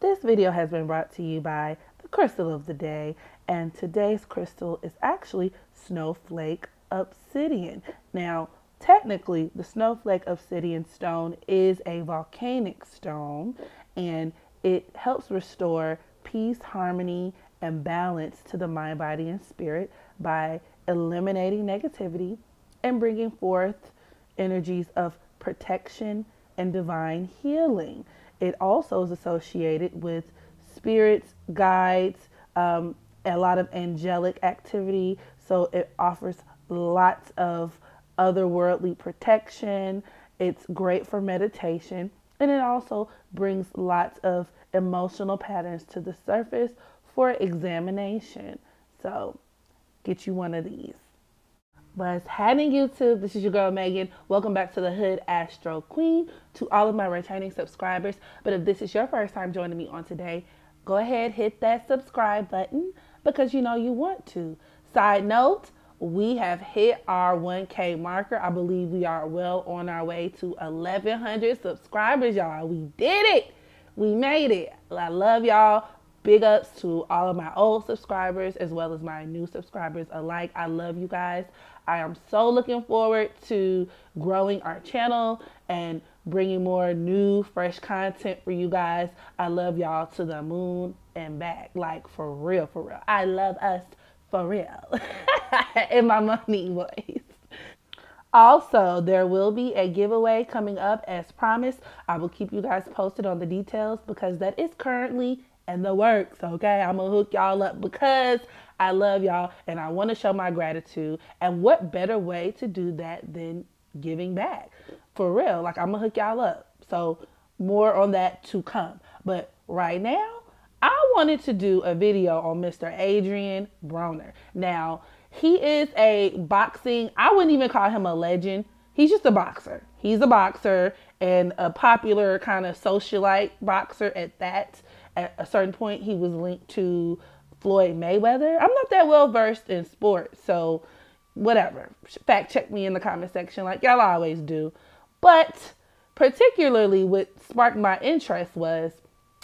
This video has been brought to you by the crystal of the day, and today's crystal is actually Snowflake Obsidian. Now, technically, the Snowflake Obsidian stone is a volcanic stone, and it helps restore peace, harmony, and balance to the mind, body, and spirit by eliminating negativity and bringing forth energies of protection and divine healing. It also is associated with spirits, guides, a lot of angelic activity. So it offers lots of otherworldly protection. It's great for meditation. And it also brings lots of emotional patterns to the surface for examination. So get you one of these. What's happening, YouTube? This is your girl Megan. Welcome back to the HoodAstroQueen. To all of my returning subscribers, but if this is your first time joining me on today, go ahead, hit that subscribe button because you know you want to. Side note, we have hit our 1K marker. I believe we are well on our way to 1,100 subscribers, y'all. We did it. We made it. I love y'all. Big ups to all of my old subscribers as well as my new subscribers alike. I love you guys. I am so looking forward to growing our channel and bringing more new, fresh content for you guys. I love y'all to the moon and back. Like, for real, for real. I love us for real. In my money voice. Also, there will be a giveaway coming up as promised. I will keep you guys posted on the details because that is currently in the works, okay? I'm gonna hook y'all up because I love y'all and I want to show my gratitude. And what better way to do that than giving back? For real, like, I'm gonna hook y'all up. So more on that to come. But right now, I wanted to do a video on Mr. Adrien Broner. Now, he is a boxing, I wouldn't even call him a legend. He's just a boxer. He's a boxer and a popular kind of socialite boxer at that. At a certain point, he was linked to Floyd Mayweather. I'm not that well versed in sports, so whatever. Fact check me in the comment section like y'all always do. But particularly what sparked my interest was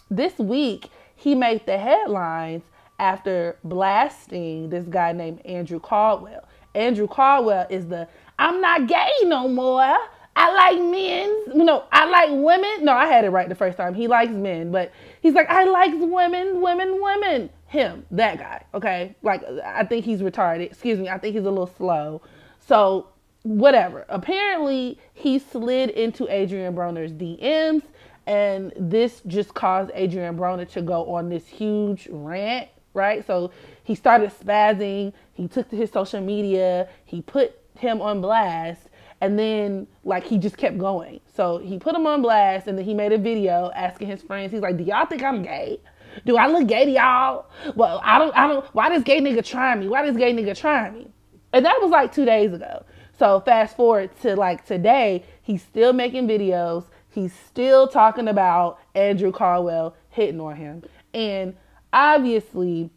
this week he made the headlines after blasting this guy named Andrew Caldwell. Andrew Caldwell is the "I'm not gay no more. I like men. No, I like women." No, I had it right the first time. He likes men, but he's like, "I like women. Him, that guy, okay? Like, I think he's retarded. Excuse me, I think he's a little slow. So, whatever. Apparently, he slid into Adrien Broner's DMs, and this just caused Adrien Broner to go on this huge rant, right? So, he started spazzing. He took to his social media. He put him on blast. And then, like, he just kept going. So he put him on blast, and then he made a video asking his friends. He's like, "Do y'all think I'm gay? Do I look gay to y'all? Well, I don't, why this gay nigga try me? Why this gay nigga try me?" And that was like 2 days ago. So fast forward to like today, he's still making videos. He's still talking about Andrew Caldwell hitting on him. And obviously,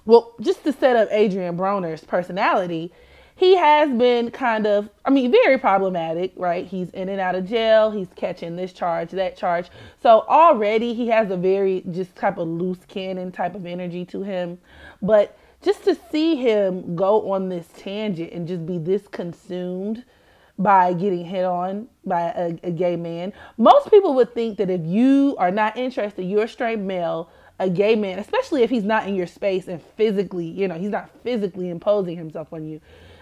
well, just to set up Adrien Broner's personality, he has been kind of, very problematic, right? He's in and out of jail. He's catching this charge, that charge. So already he has a very just type of loose cannon type of energy to him. But just to see him go on this tangent and just be this consumed by getting hit on by a gay man. Most people would think that if you are not interested, you're a straight male, a gay man, especially if he's not in your space and physically, he's not physically imposing himself on you.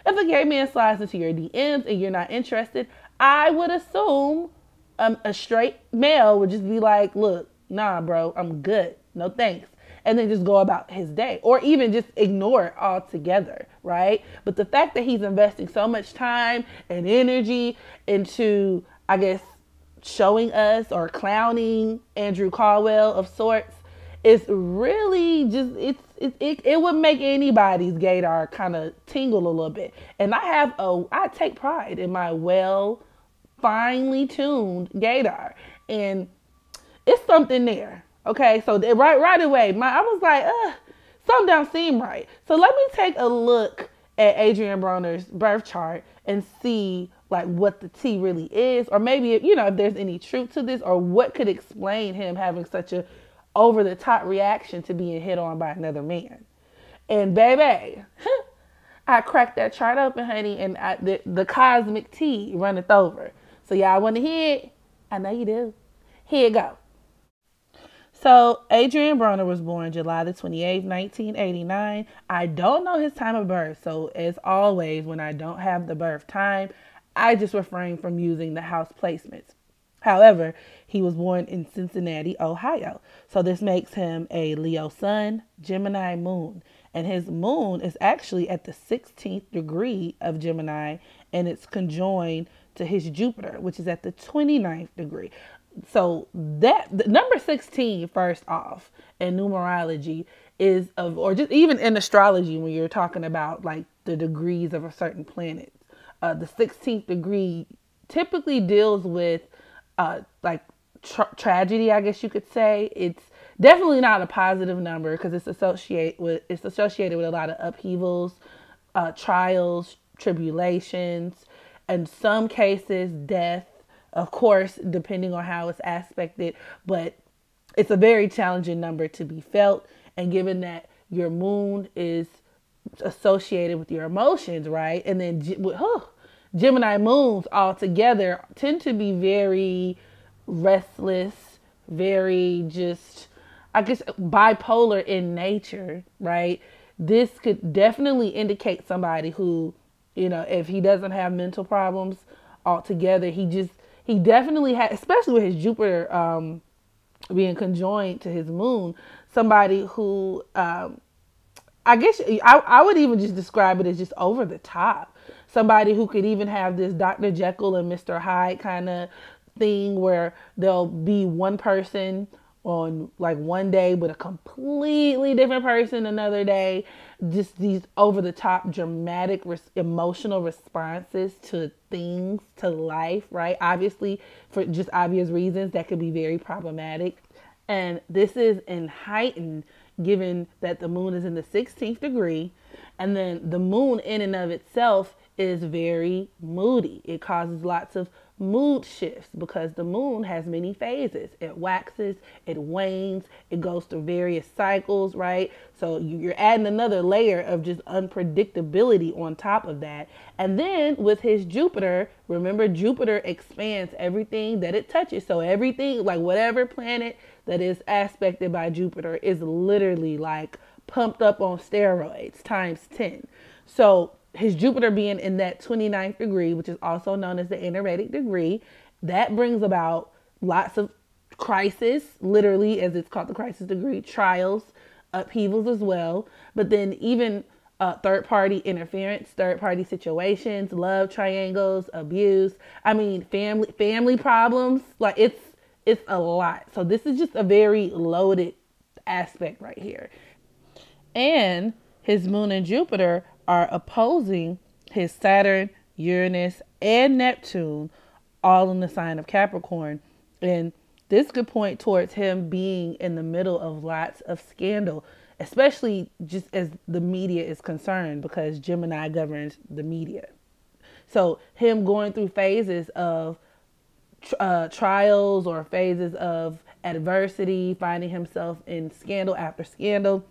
If a gay man slides into your DMs and you're not interested, I would assume a straight male would just be like, "Look, nah, bro, I'm good. No thanks." And then just go about his day or even just ignore it altogether, right? But the fact that he's investing so much time and energy into, I guess, showing us or clowning Andrew Caldwell of sorts, it's really just, it would make anybody's gaydar kind of tingle a little bit. And I take pride in my finely tuned gaydar. And it's something there. Okay, so right away, I was like, something don't seem right. So let me take a look at Adrien Broner's birth chart and see like what the tea really is. Or maybe, if there's any truth to this or what could explain him having such a over the top reaction to being hit on by another man. And baby, I cracked that chart open, honey, and the cosmic tea runneth over. So y'all want to hear it? I know you do. Here you go. So Adrien Broner was born July the 28th, 1989. I don't know his time of birth. So as always, when I don't have the birth time, I just refrain from using the house placements. However, he was born in Cincinnati, Ohio. So this makes him a Leo sun, Gemini moon. And his moon is actually at the 16th degree of Gemini, and it's conjoined to his Jupiter, which is at the 29th degree. So that the number 16, first off, in numerology is of, or just even in astrology, when you're talking about like the degrees of a certain planet, the 16th degree typically deals with like tragedy, I guess you could say. It's definitely not a positive number because it's associated with a lot of upheavals, trials, tribulations, in some cases death, of course, depending on how it's aspected. But it's a very challenging number to be felt, and given that your moon is associated with your emotions, right? And then Gemini moons altogether tend to be very restless, very just, I guess, bipolar in nature, right? This could definitely indicate somebody who, you know, if he doesn't have mental problems altogether, he definitely had, especially with his Jupiter being conjoined to his moon, somebody who, I guess I would even just describe it as just over the top. Somebody who could even have this Dr. Jekyll and Mr. Hyde kind of thing where there'll be one person on like one day, but a completely different person another day. Just these over the top dramatic emotional responses to things, to life, right? Obviously, for just obvious reasons, that could be very problematic. And this is in heightened given that the moon is in the 16th degree, and then the moon in and of itself is very moody. It causes lots of mood shifts because the moon has many phases. It waxes, it wanes, it goes through various cycles, right? So you're adding another layer of just unpredictability on top of that. And then with his Jupiter, remember Jupiter expands everything that it touches. So everything, like whatever planet that is aspected by Jupiter is literally like pumped up on steroids times 10. So his Jupiter being in that 29th degree, which is also known as the energetic degree, that brings about lots of crisis, literally, as it's called, the crisis degree, trials, upheavals as well. But then even third-party interference, third-party situations, love triangles, abuse. I mean, family problems. Like it's a lot. So this is just a very loaded aspect right here. And his moon and Jupiter are opposing his Saturn, Uranus, and Neptune, all in the sign of Capricorn. And this could point towards him being in the middle of lots of scandal, especially just as the media is concerned, because Gemini governs the media. So him going through phases of trials or phases of adversity, finding himself in scandal after scandal.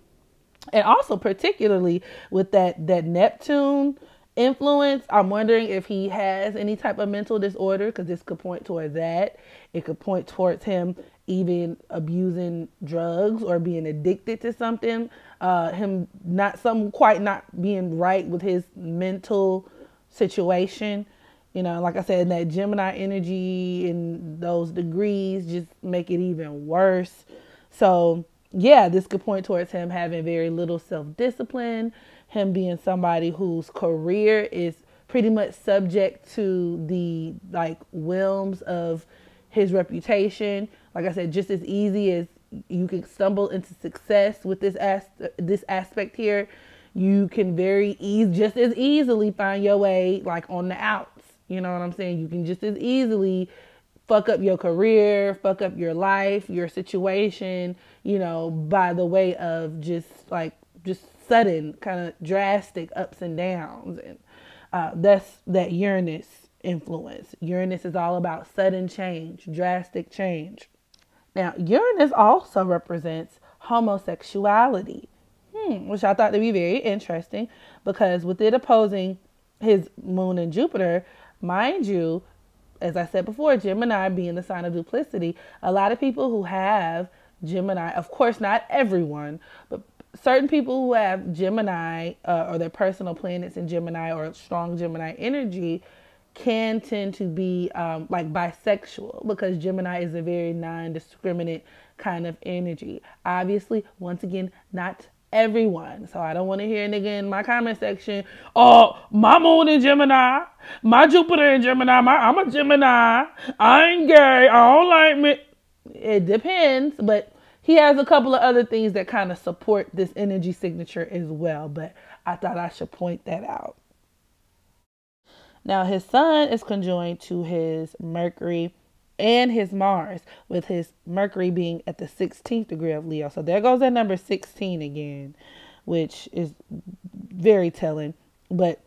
And also particularly with that Neptune influence, I'm wondering if he has any type of mental disorder, because this could point towards that. It could point towards him even abusing drugs or being addicted to something. Him not being right with his mental situation. You know, like I said, that Gemini energy and those degrees just make it even worse. So yeah, this could point towards him having very little self-discipline, him being somebody whose career is pretty much subject to the like whims of his reputation. Like I said, just as easy as you can stumble into success with this aspect here, you can just as easily find your way like on the outs. You know what I'm saying? You can just as easily fuck up your career, fuck up your life, your situation, you know, by the way of just sudden kind of drastic ups and downs. And that's that Uranus influence. Uranus is all about sudden change, drastic change. Now, Uranus also represents homosexuality, which I thought to be very interesting because with it opposing his moon and Jupiter, mind you, as I said before, Gemini being the sign of duplicity, a lot of people who have Gemini, of course, not everyone, but certain people who have Gemini or their personal planets in Gemini or strong Gemini energy can tend to be like bisexual because Gemini is a very non-discriminate kind of energy. Obviously, once again, not everyone. So I don't want to hear a nigga in my comment section, oh, my moon in Gemini, my Jupiter in Gemini, I'm a Gemini, I ain't gay, I don't like me. It depends, but he has a couple of other things that kind of support this energy signature as well. But I thought I should point that out. Now, his sun is conjoined to his Mercury and his Mars, with his Mercury being at the 16th degree of Leo. So there goes that number 16 again, which is very telling. But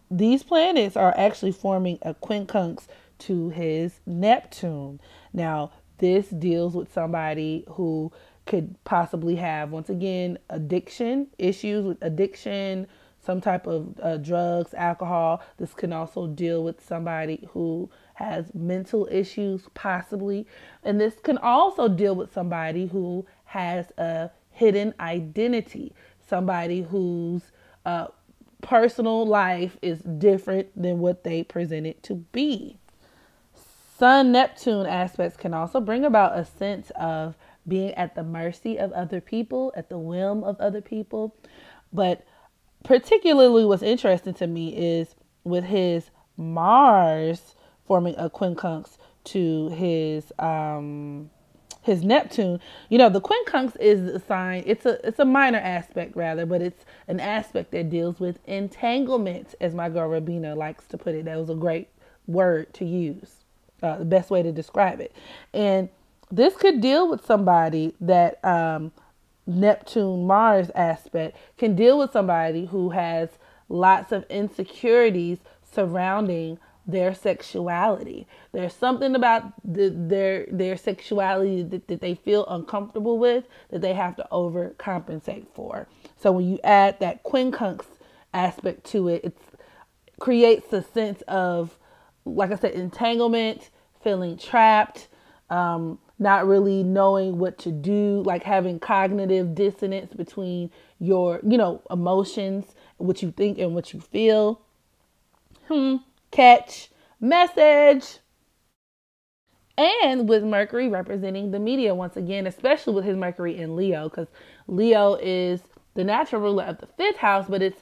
these planets are actually forming a quincunx to his Neptune. Now, this deals with somebody who could possibly have, once again, addiction, issues with addiction, some type of drugs, alcohol. This can also deal with somebody who has mental issues, possibly. And this can also deal with somebody who has a hidden identity, somebody whose personal life is different than what they present it to be. Sun-Neptune aspects can also bring about a sense of being at the mercy of other people, at the whim of other people. But particularly what's interesting to me is with his Mars forming a quincunx to his Neptune. You know, the quincunx is a sign, it's a minor aspect rather, but it's an aspect that deals with entanglement, as my girl Rabina likes to put it. That was a great word to use. The best way to describe it. And this could deal with somebody that Neptune Mars aspect can deal with somebody who has lots of insecurities surrounding their sexuality. There's something about their sexuality that they feel uncomfortable with, that they have to overcompensate for. So when you add that quincunx aspect to it, it creates a sense of, like I said, entanglement, feeling trapped, not really knowing what to do, like having cognitive dissonance between your, emotions, what you think and what you feel. Catch, message. And with Mercury representing the media once again, especially with his Mercury in Leo, because Leo is the natural ruler of the 5th house, but it's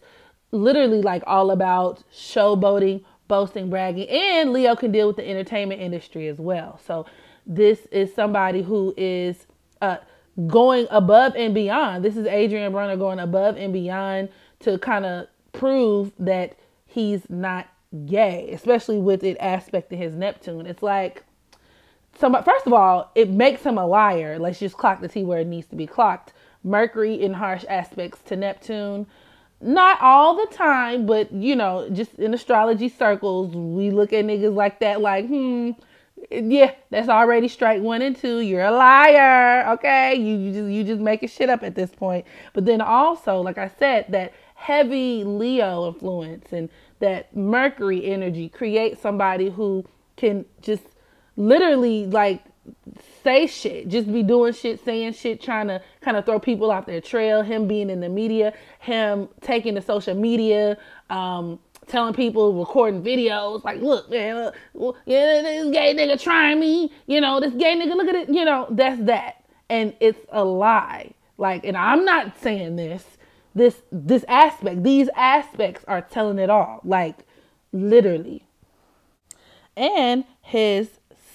literally like all about showboating, boasting, bragging, and Leo can deal with the entertainment industry as well. So this is somebody who is going above and beyond. This is Adrien Broner going above and beyond to kind of prove that he's not gay, especially with it aspecting his Neptune. It's like, first of all, it makes him a liar. Let's just clock the T where it needs to be clocked. Mercury in harsh aspects to Neptune. Not all the time, but, just in astrology circles, we look at niggas like that, like, yeah, that's already strike 1 and 2. You're a liar, okay? You just making shit up at this point. But then also, like I said, that heavy Leo influence and that Mercury energy creates somebody who can just literally, like, say shit, just be doing shit, saying shit, trying to kind of throw people off their trail. Him being in the media, him taking to social media, telling people, recording videos, like, look, man, yeah, this gay nigga trying me, this gay nigga, look at it, that's that. And it's a lie. Like, and I'm not saying this aspect, these aspects are telling it all, like, literally. And his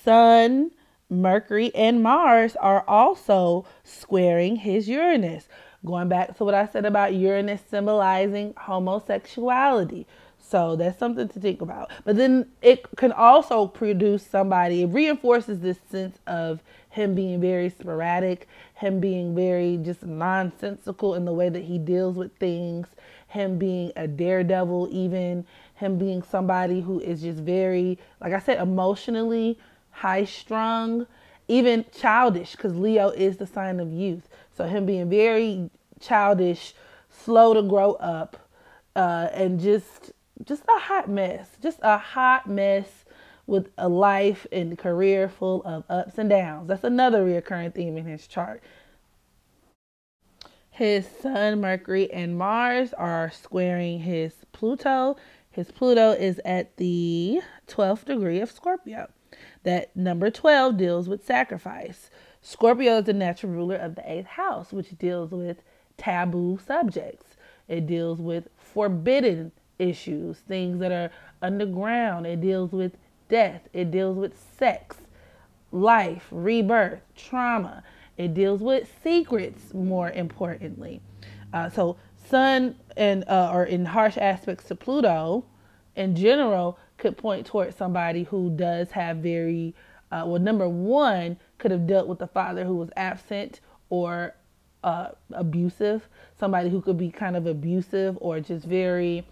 Sun, Mercury, and Mars are also squaring his Uranus. Going back to what I said about Uranus symbolizing homosexuality. So that's something to think about. But then it can also produce somebody, it reinforces this sense of him being very sporadic, him being very just nonsensical in the way that he deals with things, him being a daredevil even, him being somebody who is just very, like I said, emotionally high strung, even childish, because Leo is the sign of youth. So him being very childish, slow to grow up, and just a hot mess. Just a hot mess with a life and career full of ups and downs. That's another recurring theme in his chart. His Sun, Mercury, and Mars are squaring his Pluto. His Pluto is at the 12th degree of Scorpio. That number 12 deals with sacrifice. Scorpio is the natural ruler of the 8th house, which deals with taboo subjects. It deals with forbidden issues, things that are underground. It deals with death. It deals with sex, life, rebirth, trauma. It deals with secrets, more importantly. So Sun and or in harsh aspects to Pluto, in general, could point towards somebody who does have very, well, number one, could have dealt with a father who was absent or abusive. Somebody who could be kind of abusive or just very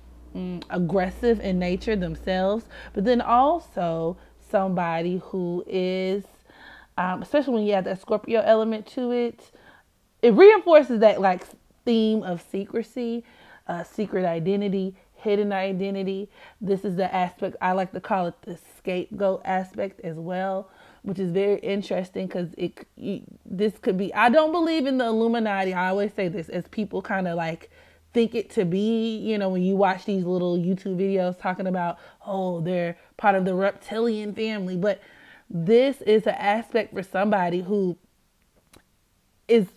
aggressive in nature themselves. But then also somebody who is, especially when you add that Scorpio element to it, it reinforces that like theme of secrecy, secret identity, hidden identity. This is the aspect, I like to call it the scapegoat aspect as well, which is very interesting because this could be, I don't believe in the Illuminati. I always say this as people kind of like think it to be, you know, when you watch these little YouTube videos talking about, oh, they're part of the reptilian family. But this is an aspect for somebody who is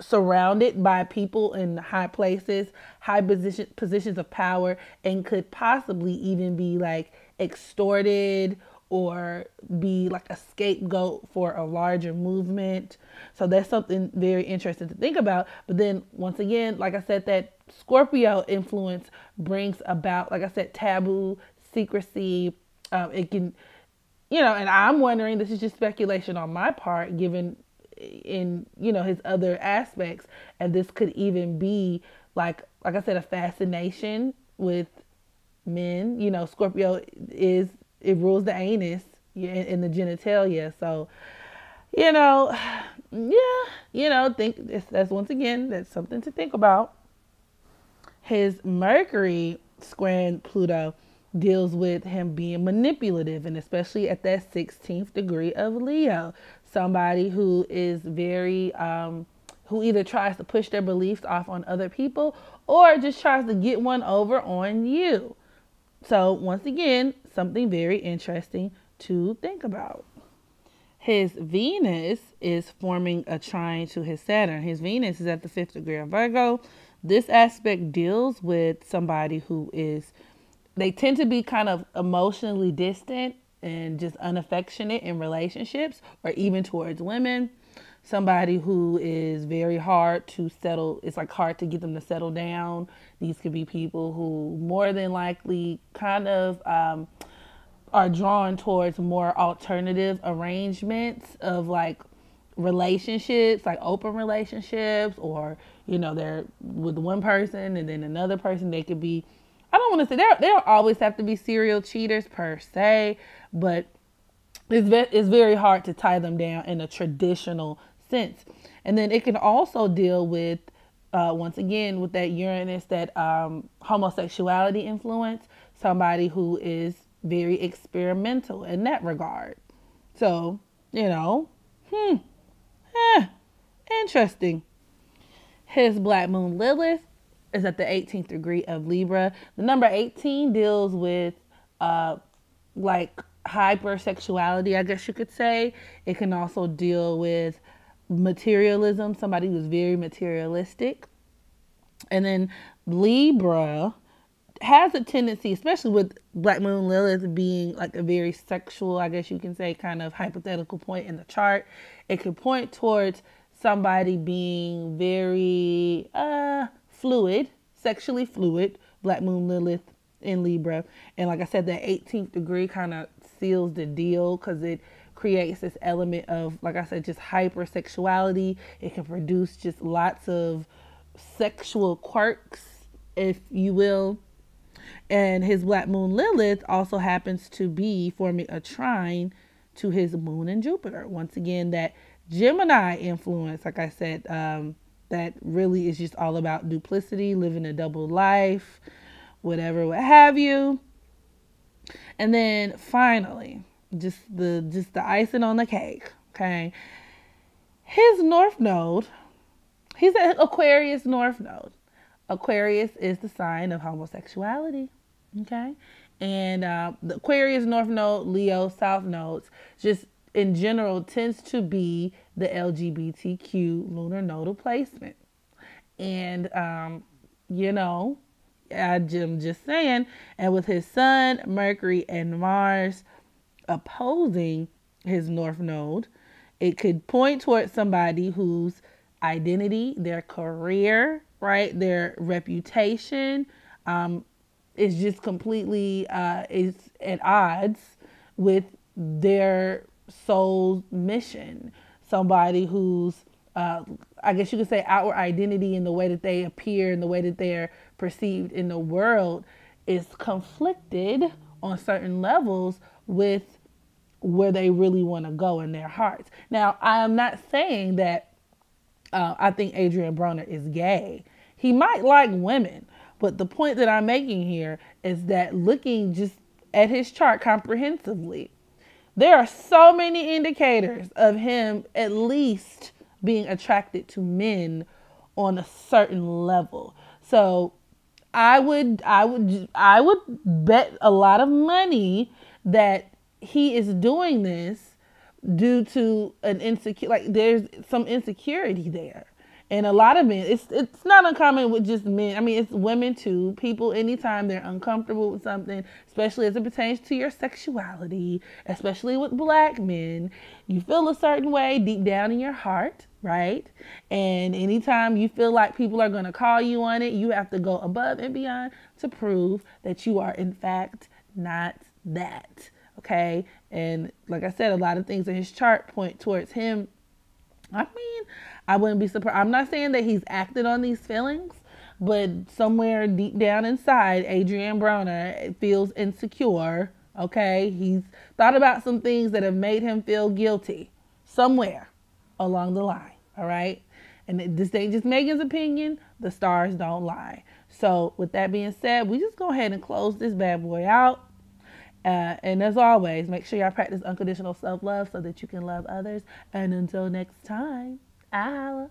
surrounded by people in high places, high positions of power, and could possibly even be like extorted or be like a scapegoat for a larger movement. So that's something very interesting to think about. But then once again, like I said, that Scorpio influence brings about, like I said, taboo, secrecy. It can, you know, and I'm wondering, this is just speculation on my part, given in, you know, his other aspects, and this could even be like I said, a fascination with men. You know, Scorpio is, it rules the anus in the genitalia. So, you know, yeah, you know, that's once again, that's something to think about. His Mercury squaring Pluto deals with him being manipulative, and especially at that 16th degree of Leo. Somebody who is very, who either tries to push their beliefs off on other people or just tries to get one over on you. So once again, something very interesting to think about. His Venus is forming a trine to his Saturn. His Venus is at the 5th degree of Virgo. This aspect deals with somebody who is, they tend to be kind of emotionally distant and just unaffectionate in relationships or even towards women. Somebody who is very hard to settle. It's like hard to get them to settle down. These could be people who more than likely kind of are drawn towards more alternative arrangements of like relationships, like open relationships, or, you know, they're with one person and then another person. They could be, I don't want to say they don't always have to be serial cheaters per se, but it's very hard to tie them down in a traditional sense. And then it can also deal with, once again, with that Uranus, that homosexuality influence, somebody who is very experimental in that regard. So, you know, interesting. His Black Moon Lilith is at the 18th degree of Libra. The number 18 deals with like hypersexuality, I guess you could say. It can also deal with materialism, somebody who's very materialistic. And then Libra has a tendency, especially with Black Moon Lilith being like a very sexual, I guess you can say, kind of hypothetical point in the chart. It could point towards somebody being very fluid, sexually fluid, Black Moon Lilith in Libra. And like I said, that 18th degree kind of seals the deal because it creates this element of, like I said, just hypersexuality. It can produce just lots of sexual quirks, if you will. And his Black Moon Lilith also happens to be forming a trine to his moon and Jupiter. Once again, that Gemini influence, like I said, that really is just all about duplicity, living a double life, whatever, what have you. And then finally, just the icing on the cake, okay? His north node, he's an Aquarius north node. Aquarius is the sign of homosexuality, okay? And the Aquarius north node, Leo south nodes, just in general tends to be the LGBTQ lunar nodal placement. And, you know, I'm just saying, and with his Sun, Mercury, and Mars opposing his north node, it could point towards somebody whose identity, their career, right, their reputation, is just completely is at odds with their soul's mission. Somebody who's I guess you could say outward identity in the way that they appear and the way that they're perceived in the world is conflicted on certain levels with where they really want to go in their hearts. Now, I am not saying that I think Adrien Broner is gay. He might like women, but the point that I'm making here is that looking just at his chart comprehensively, there are so many indicators of him at least being attracted to men on a certain level. So I would bet a lot of money that he is doing this due to an there's some insecurity there. And a lot of men, it's not uncommon with just men. I mean, it's women too. People, anytime they're uncomfortable with something, especially as it pertains to your sexuality, especially with black men, you feel a certain way deep down in your heart, right? And anytime you feel like people are going to call you on it, you have to go above and beyond to prove that you are, in fact, not that. Okay? And like I said, a lot of things in his chart point towards him. I mean, I wouldn't be surprised. I'm not saying that he's acted on these feelings, but somewhere deep down inside, Adrien Broner feels insecure. Okay? He's thought about some things that have made him feel guilty somewhere along the line. All right? And this ain't just Megan's opinion. The stars don't lie. So with that being said, we just go ahead and close this bad boy out. And as always, make sure y'all practice unconditional self-love so that you can love others. And until next time, I holla.